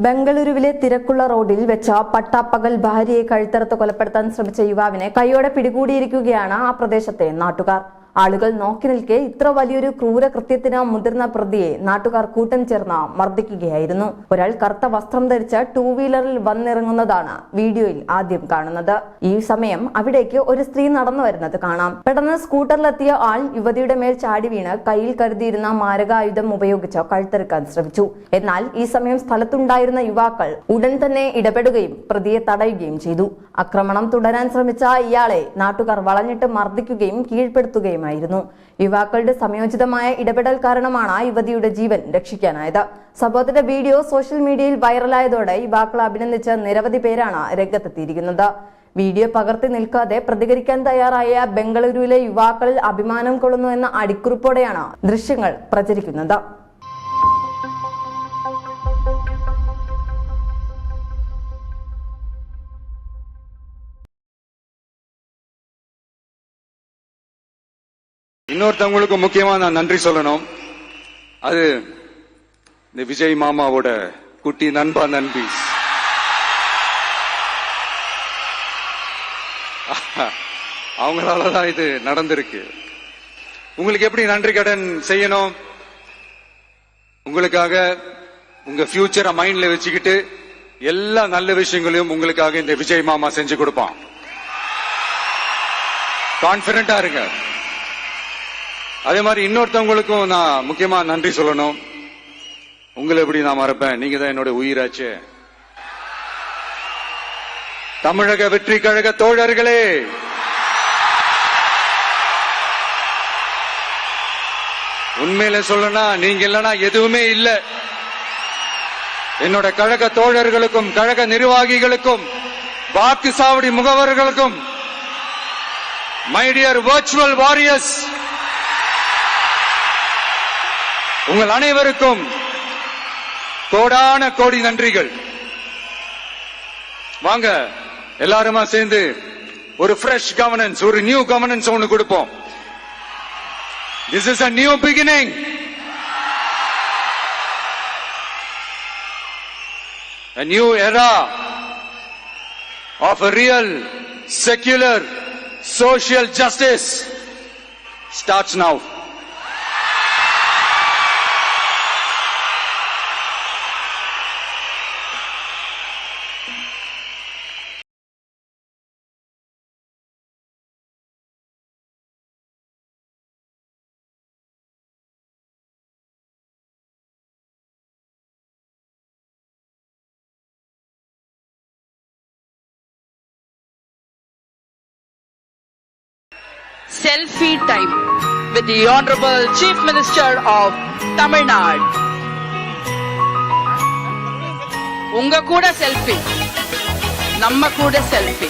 ബംഗളൂരുവിലെ തിരക്കുള്ള റോഡിൽ വെച്ച പട്ടാപ്പകൽ ഭാര്യയെ കഴുത്തറുത്ത് കൊലപ്പെടുത്താൻ ശ്രമിച്ച യുവാവിനെ കൈയോടെ പിടികൂടിയിരിക്കുകയാണ് ആ പ്രദേശത്തെ നാട്ടുകാർ. ആളുകൾ നോക്കി നിൽക്കെ ഇത്ര വലിയൊരു ക്രൂരകൃത്യത്തിന് മുതിർന്ന പ്രതിയെ നാട്ടുകാർ കൂട്ടം ചേർന്ന് മർദ്ദിക്കുകയായിരുന്നു. ഒരാൾ കറുത്ത വസ്ത്രം ധരിച്ച് 2 വീലറിൽ വന്നിറങ്ങുന്നതാണ് വീഡിയോയിൽ ആദ്യം കാണുന്നത്. ഈ സമയം അവിടേക്ക് ഒരു സ്ത്രീ നടന്നു വരുന്നത് കാണാം. പെട്ടെന്ന് സ്കൂട്ടറിലെത്തിയ ആൾ യുവതിയുടെ മേൽ ചാടി വീണ് കയ്യിൽ കരുതിയിരുന്ന മാരകായുധം ഉപയോഗിച്ച് കഴുത്തറുക്കാൻ ശ്രമിച്ചു. എന്നാൽ ഈ സമയം സ്ഥലത്തുണ്ടായിരുന്ന യുവാക്കൾ ഉടൻ തന്നെ ഇടപെടുകയും പ്രതിയെ തടയുകയും ചെയ്തു. ആക്രമണം തുടരാൻ ശ്രമിച്ച ഇയാളെ നാട്ടുകാർ വളഞ്ഞിട്ട് മർദ്ദിക്കുകയും കീഴ്പ്പെടുത്തുകയും യുവാക്കളുടെ സംയോജിതമായ ഇടപെടൽ കാരണമാണ് യുവതിയുടെ ജീവൻ രക്ഷിക്കാനായത്. സംഭവത്തിന്റെ വീഡിയോ സോഷ്യൽ മീഡിയയിൽ വൈറലായതോടെ യുവാക്കളെ അഭിനന്ദിച്ച് നിരവധി പേരാണ് രംഗത്തെത്തിയിരിക്കുന്നത്. വീഡിയോ പകർത്തി നിൽക്കാതെ പ്രതികരിക്കാൻ തയ്യാറായ ബംഗളൂരുവിലെ യുവാക്കളിൽ അഭിമാനം കൊള്ളുന്നു എന്ന അടിക്കുറിപ്പോടെയാണ് ദൃശ്യങ്ങൾ പ്രചരിക്കുന്നത്. இன்னொருத்தவங்களுக்கு முக்கியமா நான் நன்றி சொல்லணும். அது இந்த விஜய் மாமாவோட குட்டி நண்பா நண்பி. அவங்களாலதான் இது நடந்திருக்கு. உங்களுக்கு எப்படி நன்றி கடன் செய்யணும்? உங்களுக்காக உங்க ஃபியூச்சரை மைண்ட்ல வச்சுக்கிட்டு எல்லா நல்ல விஷயங்களையும் உங்களுக்காக இந்த விஜய் மாமா செஞ்சு கொடுப்பான். கான்பிடண்டா இருங்க. அதே மாதிரி இன்னொருத்தவங்களுக்கும் நான் முக்கியமா நன்றி சொல்லணும். உங்களை எப்படி நான் மறப்பேன்? நீங்க தான் என்னோட உயிராச்சு. தமிழக வெற்றி கழக தோழர்களே, உண்மையில சொல்லனா நீங்க இல்லனா எதுவுமே இல்ல. என்னோட கழக தோழர்களுக்கும் கழக நிர்வாகிகளுக்கும் வாக்கு சாவடி முகவர்களுக்கும் மை டியர் வர்ச்சுவல் வாரியர்ஸ், உங்கள் அனைவருக்கும் கோடான கோடி நன்றிகள். வாங்க எல்லாருமா சேர்ந்து ஒரு ஃப்ரெஷ் கவர்னன்ஸ், ஒரு நியூ கவர்னன்ஸ் ஒன்னு கொடுப்போம். This is a new beginning. A new era of a real secular social justice starts now. Selfie time with the Honorable Chief Minister of Tamil Nadu. உங்க கூட செல்ஃபி, நம்ம கூட selfie.